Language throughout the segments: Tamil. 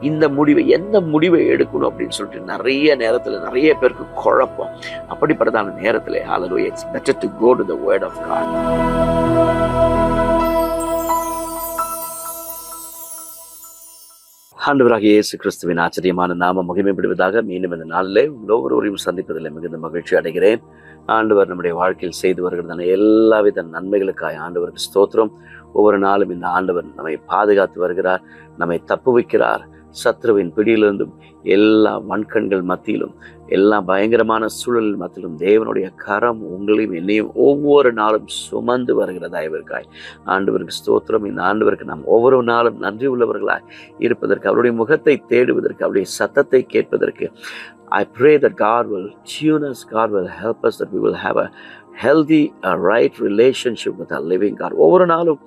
இந்த முடிவை, எந்த முடிவை எடுக்கணும் அப்படின்னு சொல்லிட்டு நிறைய நேரத்துல நிறைய பேருக்கு குழப்பம். அப்படிப்பட்டதான நேரத்துல ஹalleluya, it's better to go to the word of God. ஆண்டவராகிய இயேசு கிறிஸ்துவின் ஆச்சரியமான நாமம் மகிமைப்படுவதாக. மீண்டும் இந்த நாளிலே ஒவ்வொருவரையும் சந்திப்பதில் மிகுந்த மகிழ்ச்சி அடைகிறேன். ஆண்டவர் நம்முடைய வாழ்க்கையில் செய்து வருகிறதான எல்லாவித நன்மைகளுக்காக ஆண்டவருக்கு ஸ்தோத்திரம். ஒவ்வொரு நாளும் இந்த ஆண்டவர் நம்மை பாதுகாத்து வருகிறார், நம்மை தப்புவிக்கிறார். சத்ருவின் பிடியிலிருந்தும் எல்லா வன்கண்கள் மத்தியிலும், எல்லா பயங்கரமான சூழல் மத்தியிலும் தேவனுடைய கரம் உங்களையும் என்னையும் ஒவ்வொரு நாளும் சுமந்து வருகிறதா இவருக்காய் ஆண்டவருக்கு ஸ்தோத்திரம். இந்த ஆண்டவருக்கு நாம் ஒவ்வொரு நாளும் நன்றி உள்ளவர்களாய் இருப்பதற்கு, அவருடைய முகத்தை தேடுவதற்கு, அவருடைய சத்தத்தை கேட்பதற்கு I pray that God will tune us, God will help us, that we will have a healthy, right relationship with our living God. ஒவ்வொரு நாளும்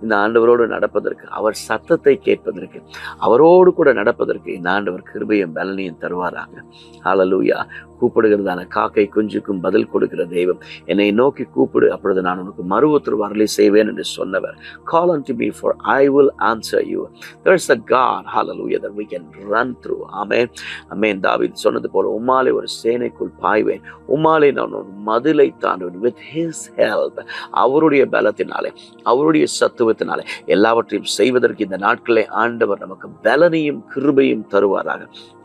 இந்த ஆண்டவரோடு நடப்பதற்கு, அவர் சத்தத்தை கேட்பதற்கு, அவரோடு கூட நடப்பதற்கு இந்த ஆண்டவர் கிருபையும் பலனையும் தருவாராக. ஹalleluya. கூப்பிடுகிறதான காக்கை குஞ்சுக்கும் பதில் கொடுக்கிற தெய்வம். என்னை நோக்கி கூப்பிடு, அப்பொழுது நான் உனக்கு மறு உத்தரவு அருளி செய்வேன் என்று சொன்னவர். Call unto me for I will answer you. There is a God, hallelujah, that we can run through. Amen. Amen. தாவீது சொன்னது போல, உம்மாலே ஒரு சேனைக்குள் பாய்வேன், உம்மாலே நான் ஒரு மதிலை தாண்டுவேன். With his help, அவருடைய பலத்தினாலே, அவருடைய சத்துவத்தினாலே எல்லாவற்றையும் செய்வதற்கு இந்த நாட்களே ஆண்டவர் நமக்கு பலனையும் கிருபையும் தருவாராக.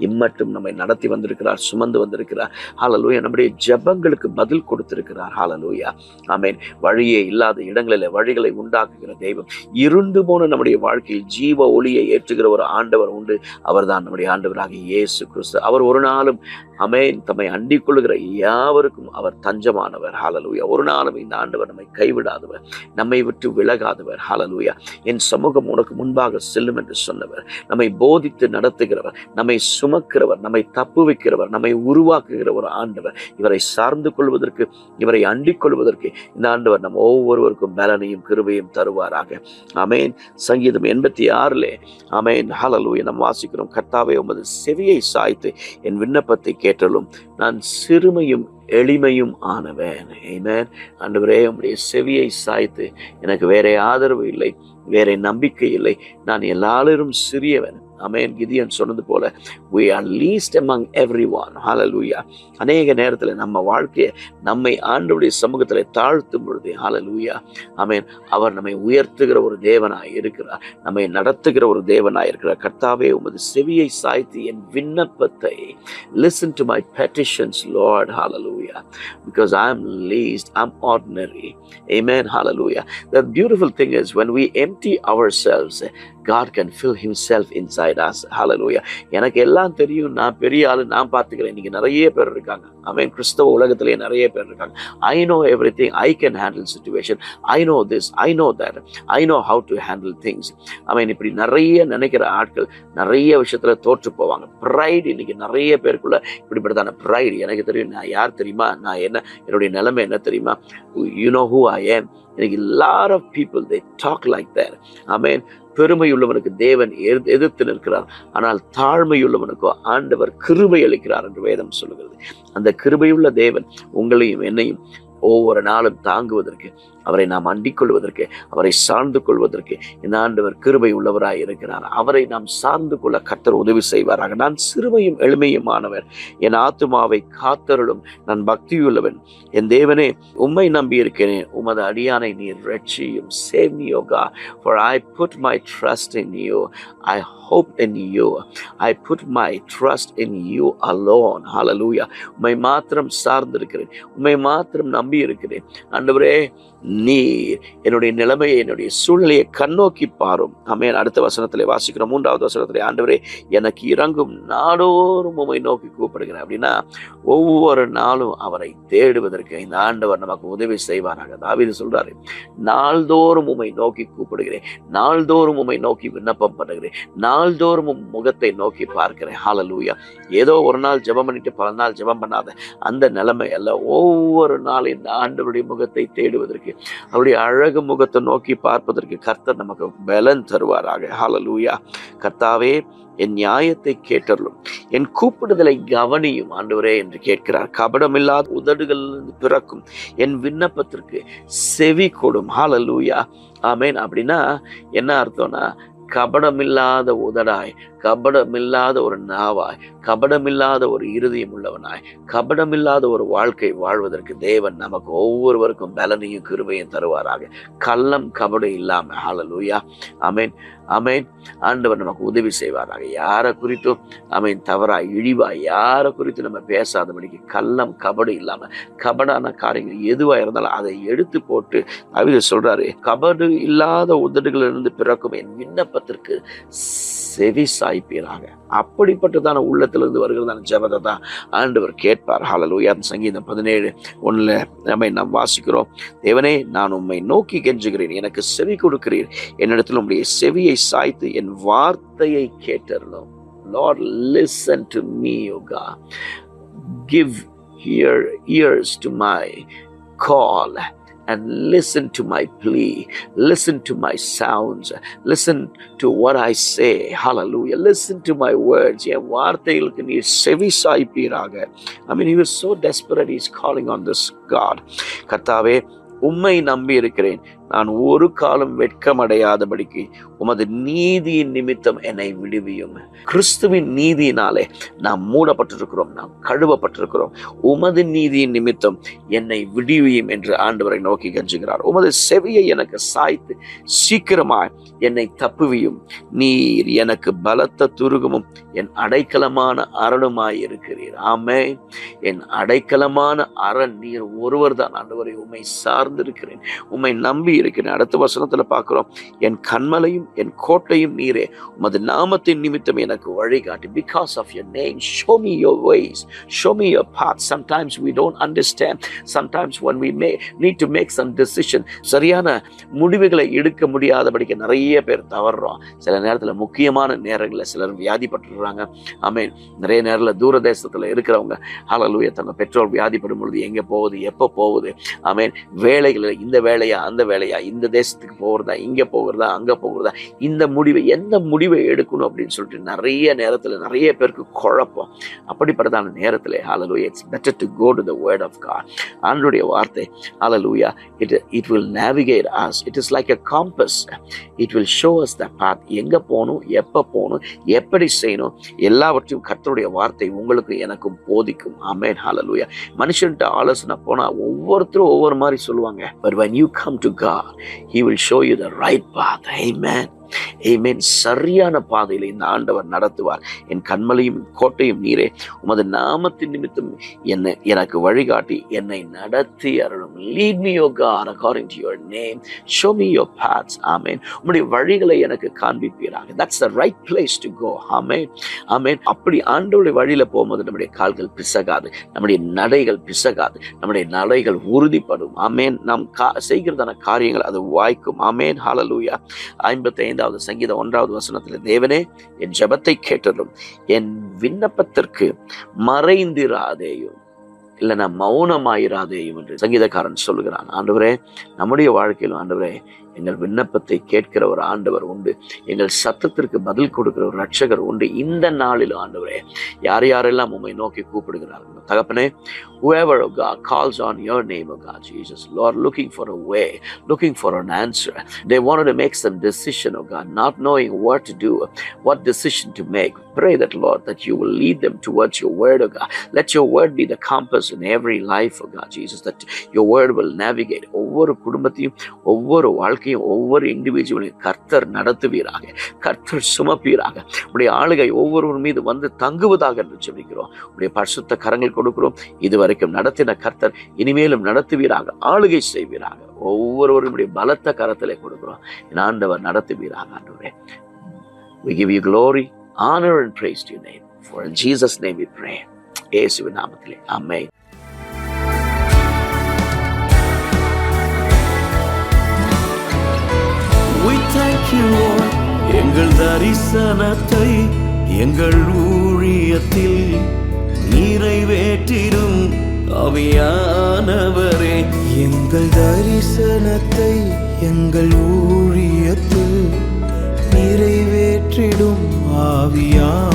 இம்மட்டும் நம்மை நடத்தி வந்திருக்கிறார், சுமந்து வந்திருக்கிறார். ஹalleluya. நம்முடைய ஜெபங்களுக்கு பதில் கொடுத்திருக்கிறார். ஹalleluya. ஆமென். வழியே இல்லாத இடங்களிலே வழிகளை உண்டாக்குகிற தெய்வம். இருண்டு போன நம்முடைய வாழ்க்கையில் ஜீவ ஒளியை ஏற்றுகிற ஒரு ஆண்டவர் உண்டு. அவர்தான் நம்முடைய ஆண்டவராகிய இயேசு கிறிஸ்து. அவர் ஒரு நாளும் ஆமென் தம்மை அண்டிக் கொள்ளுகிற யாவருக்கும் அவர் தஞ்சமானவர். ஹalleluya. ஒரு நாளும் இந்த ஆண்டவர் நம்மை கைவிடாதவர், நம்மை விட்டு விலகாதவர். ஹalleluya. என் சமூகம் உனக்கு முன்பாக செல்லும் என்று சொன்னவர், நம்மை போதித்து நடத்துகிறவர், நம்மை சுமக்கிறவர், நம்மை தப்புவிக்கிறவர், நம்மை உருவாக்குகிற ஒரு ஆண்டவர். இவரை சார்ந்து கொள்வதற்கு, இவரை அண்டிக் கொள்வதற்கு இந்த ஆண்டவர் நம் ஒவ்வொருவருக்கும் பலனையும் கிருபையும் தருவாராக. ஆமென். சங்கீதம் 86 ஆமென் ஹalleluya நாம் வாசிக்கிறோம், கர்த்தாவே உமது செவியை சாய்த்து என் விண்ணப்பத்தை கேட்டலும், நான் சிறுமையும் எளிமையும் ஆனவன். ஆமென். ஆண்டவரே, உம்முடைய செவியை சாய்த்து, எனக்கு வேற ஆதரவு இல்லை, வேற நம்பிக்கை இல்லை, நான் எல்லாரும் சிறியவன். ஆமென். கிதியோன் சொன்னது போல, we are least among everyone. ஹalleluya. அநேக நேரத்தில் நம்ம வாழ்க்கையை நம்மை ஆண்டவருடைய சமூகத்தில் தாழ்த்தும் பொழுது ஹalleluya ஆமென், அவர் நம்மை உயர்த்துகிற ஒரு தேவனாய் இருக்கிறார், நம்மை நடத்துகிற ஒரு தேவனாய் இருக்கிறார். கர்த்தாவே, உமது செவியை சாய்த்து என் விண்ணப்பத்தை, listen to my petitions Lord. Hallelujah. Because I am least, I am ordinary. Amen. Hallelujah. The beautiful thing is, when we empty ourselves, God can fill himself inside us. Hallelujah. எனக்கு எல்லாம் தெரியும், நான் பெரிய ஆளு, நான் பார்த்துக்கிறேன். இன்னைக்கு நிறைய பேர் இருக்காங்க. ஆமென். கிறிஸ்தவ உலகத்திலே நிறைய பேர் இருக்காங்க. I know everything, I can handle situation, I know this, I know that, I know how to handle things. ஆமென். இப்படி நிறைய நினைக்கிற ஆட்கள் நிறைய விஷயத்துல தோற்று போவாங்க. ப்ரைட் இன்னைக்கு நிறைய பேருக்குள்ள இப்படிப்பட்டதான ப்ரைட். எனக்கு தெரியும், நான் யார் தெரியுமா, நான் என்ன, என்னுடைய நிலைமை என்ன தெரியுமா, you know who I am. இன்னைக்கு lot of people they talk like that. ஆமென். பெருமையுள்ளவனுக்கு தேவன் எதிர்த்து நிற்கிறார், ஆனால் தாழ்மையுள்ளவனுக்கோ ஆண்டவர் கிருபை அளிக்கிறார் என்று வேதம் சொல்லுகிறது. அந்த கிருபையுள்ள தேவன் உங்களையும் என்னையும் ஒவ்வொரு நாளும் தாங்குவதற்கு, அவரை நாம் அண்டிக் கொள்வதற்கு, அவரை சார்ந்து கொள்வதற்கு இந்த ஆண்டவர் கிருபை உள்ளவராய் இருக்கிறார். அவரை நாம் சார்ந்து கொள்ள கர்த்தர் உதவி செய்வாராக. நான் சிறுமையும் எளிமையுமானவர், என் ஆத்துமாவை காத்தருளும், நான் பக்தியுள்ளவன். என் தேவனே, உம்மை நம்பி இருக்கிறேன், உமது அடியானை நீர் ரட்சியும். Save me, O God, for I put my trust in you. I hope in you. I put my trust in you alone. Hallelujah. உம்மை மாத்திரம் சார்ந்திருக்கிறேன், உம்மை மாத்திரம் நம்பி இருக்கிறேன். ஆண்டவரே, நீர் என்னுடைய நிலைமையை, என்னுடைய சூழ்நிலையை கண்ணோக்கி பாரும். ஆமென். அடுத்த வசனத்திலே வாசிக்கிறோம், 3வது வசனத்திலே, ஆண்டவரே எனக்கு இறங்கும், நாடோறும் உம்மை நோக்கி கூப்பிடுகிறேன். அப்படின்னா ஒவ்வொரு நாளும் அவரை தேடுவதற்கு இந்த ஆண்டவர் நமக்கு உதவி செய்வாராக. தாவீது சொல்றாரு, நாள்தோறும் உம்மை நோக்கி கூப்பிடுகிறேன், நாள்தோறும் உம்மை நோக்கி விண்ணப்பம் பண்ணுகிறேன், நாள்தோறும் உம் முகத்தை நோக்கி பார்க்கிறேன். ஹalleluya. ஏதோ ஒரு நாள் ஜெபம் பண்ணிட்டு பல நாள் ஜெபம் பண்ணாத அந்த நிலைமை அல்ல. ஒவ்வொரு நாள் இந்த ஆண்டவருடைய முகத்தை தேடுவதற்கு, அவருடைய அழகு முகத்தை நோக்கி பார்ப்பதற்கு கர்த்தர் நமக்கு பலன் தருவாராக. ஹalleluya. கர்த்தாவே, என் நியாயத்தை கேட்டருளும், என் கூப்பிடுதலை கவனியும் ஆண்டவரே என்று கேட்கிறார். கபடமில்லாத உதடுகளிலிருந்து பிறக்கும் என் விண்ணப்பத்திற்கு செவி கொடும். ஹalleluya. ஆமென். அப்படின்னா என்ன அர்த்தம்னா, கபடமில்லாத உதடாய், கபடமில்லாத ஒரு நாவாய், கபடமில்லாத ஒரு இருதயம் உள்ளவனாய், கபடமில்லாத ஒரு வாழ்க்கை வாழ்வதற்கு தேவன் நமக்கு ஒவ்வொருவருக்கும் பலனையும் கிருபையும் தருவாராக. கள்ளம் கபடம் இல்லாம. ஹல்லேலூயா. ஆமென், ஆமென். ஆண்டவர் நமக்கு உதவி செய்வாராக. யாரை குறித்தும் ஆமென் தவறாய் இழிவாய் யாரை குறித்து நம்ம பேசாதபடிக்கு கள்ளம் கபடு இல்லாம, கபடான காரியங்கள் எதுவா இருந்தாலும் அதை எடுத்து போட்டு அவர் சொல்றாரு, கபடு இல்லாத உதடுகளிலிருந்து பிறக்கும் என் விண்ணப்பத்திற்கு செவி சாய்ப்பீராக. அப்படிப்பட்டதான உள்ளத்திலிருந்து வருகிறதான ஜெபத்தை தான் ஆண்டவர் கேட்பார். ஹல்லேலூயா. சங்கீதம் 17:1 நாம் வாசிக்கிறோம், தேவனே நான் உம்மை நோக்கி கெஞ்சுகிறேன், எனக்கு செவி கொடுக்கிறீர், என்னிடத்தில் உம்முடைய செவியை சாய்த்து என் வார்த்தையை கேட்டருளும். Lord, listen to me, O God. Give ears to my call and listen to my plea. Listen to my sounds. Listen to what I say. Hallelujah. Listen to my words. என் வார்த்தைகளுக்கு நீர் செவி சாய்ப்பீராக. I mean, he was so desperate. He's calling on this God. கர்த்தாவே, உம்மை நம்பி இருக்கிறேன், நான் ஒரு காலம் வெட்கமடையாதபடிக்கு உமது நீதியின் நிமித்தம் என்னை விடுவியும். கிறிஸ்துவின் நீதியினாலே நாம் மூடப்பட்டிருக்கிறோம், நாம் கழுவப்பட்டிருக்கிறோம். உமது நீதியின் நிமித்தம் என்னை விடுவியும் என்று ஆண்டவரை நோக்கி கெஞ்சுகிறார். உமது செவியை எனக்கு சாய்த்து சீக்கிரமாய் என்னை தப்புவியும். நீர் எனக்கு பலத்த துருகமும் என் அடைக்கலமான அரணுமாய் இருக்கிறீர். ஆமென். என் அடைக்கலமான அரண் நீர் ஒருவர் தான் ஆண்டவரை. உம்மை சார்ந்திருக்கிறேன், உம்மை நம்பி இருக்கிறேன். அடுத்த வசனத்துல பார்க்கிறோம், என் கண்மலையும் என் கோட்டையும் நீரே, உமது நாமத்தின் நிமித்தம் எனக்கு வழிகாட்டி. Because of your name, show me your ways, show me your path. Sometimes we don't understand. Sometimes when we need to make some decision, சரியான முடிவுகளை எடுக்க முடியாதபடிக்கு நிறைய பேர் தவறுறோம். சில நேரத்தில் முக்கியமான நேரங்களில் சிலர் வியாதிப்பட்டுறாங்க. ஆமென். நிறைய நேரத்தில் தூர தேசத்துல இருக்கிறவங்க ஹல்லேலூயா தங்க பெற்றோர் வியாதிப்படும் பொழுது எங்க போகுது, எப்போ போகுது, ஆமென், வேலைகளில் இந்த வேலையா அந்த வேலையா, இந்த தேசத்துக்கு போகிறதா, இங்க போகிறதா, அங்க போகிறதா, இந்த முடிவை எந்த முடிவை எடுக்கணும் அப்படின்னு சொல்லிட்டு நிறைய நேரத்துல நிறைய பேருக்கு குழப்பம். அப்படிப்பட்டதான நேரத்துல hallelujah, it's better to go to the word of God. ஆண்டவருடைய வார்த்தை ஹல்லேலூயா, it will navigate us. It is like a compass. It will show us the path. எங்க போகணும், எப்ப போகணும், எப்படி செய்யணும், எல்லாவற்றையும் கர்த்தருடைய வார்த்தை உங்களுக்கு எனக்கும் போதிக்கும். ஆமென். ஹல்லேலூயா. மனுஷன்ட்ட ஆலோசனை போனா ஒவ்வொருத்தரும் ஒவ்வொரு மாதிரி சொல்லுவாங்க. But when you come to God, He will show you the right path. Amen. Amen. சரியான பாதையில இந்த ஆண்டவர் நடத்துவார். என் கண்மலையும் கோட்டையும் நீரே, உமது நாமத்தின் நிமித்தம் எனக்கு வழிகாட்டி என்னை நடத்தி அருளும். Lead me, O God, according to your name. Show me your paths. Amen. உம்முடைய வழிகளை எனக்கு காண்பிப்பீராக. That's the right place to go. Amen. Amen. அப்படி ஆண்டவருடைய வழியில போகும்போது நம்முடைய கால்கள் பிசகாது, நம்முடைய நடைகள் பிசகாது, நம்முடைய நடைகள் உறுதிப்படும். ஆமென். நாம் செய்கிறதான காரியங்கள் அது வாய்க்கும். ஆமென். ஹல்லேலூயா. 55 சங்கீதம் 1வது வசனத்தில், தேவனே என் ஜெபத்தை கேட்டதும் என் விண்ணப்பத்திற்கு மறைந்திராதேயும், இல்லைன்னா மௌனமாயிராதேயும் என்று சங்கீதக்காரன் சொல்லுகிறான். ஆண்டவரே, நம்முடைய வாழ்க்கையிலும் ஆண்டவரே எங்கள் விண்ணப்பத்தை கேட்கிற ஒரு ஆண்டவர் உண்டு, எங்கள் சத்தத்திற்கு பதில் கொடுக்கிற ஒரு ரட்சகர் உண்டு. இந்த நாளிலும் ஆண்டவரே, யார் யாரெல்லாம் உம்மை நோக்கி கூப்பிடுகிறார்கள் தகப்பனே, whoever, oh God, calls on your name, oh God, Jesus, Lord, looking for a way, looking for an answer. They wanted to make some decision, oh God, not knowing what to do, what decision to make. Pray that, Lord, that you will lead them towards your word, oh God. Let your word be the compass in every life, oh God, Jesus, that your word will navigate. ஒவ்வொரு குடும்பத்தையும், ஒவ்வொரு வாழ்க்கையும், ஒவ்வொரு இண்டிவிஜுவலையும் கர்த்தர் நடத்துவீராக, கர்த்தர் சுமப்பீராக. உடைய ஆளுகை ஒவ்வொருவர் மீது வந்து தங்குவதாக என்று ஜெபிக்கிறோம். உடைய பரிசுத்த கரங்கள் கொடுக்கிறோம். இதுவரைக்கும் நடத்தின கர்த்தர் இனிமேலும் நடத்துவீராக, ஆளுகை செய்வீராக. ஒவ்வொருவருடைய பலத்த கரத்திலே கொடுக்கிறோம். என் ஆண்டவர் நடத்துவீராக. ஆண்டவரே, we give you glory, honor and praise to your name. For in Jesus' name we pray. இயேசுவின் நாமத்திலே ஆமென். We thank you, Lord. எங்கள் தரிசனத்தை எங்கள் ஊழியத்தில் நிறைவேற்றிடும் ஆவியானவரே. எங்கள் தரிசனத்தை எங்கள் ஊழியத்தில் நிறைவேற்றிடும் ஆவியானவரே.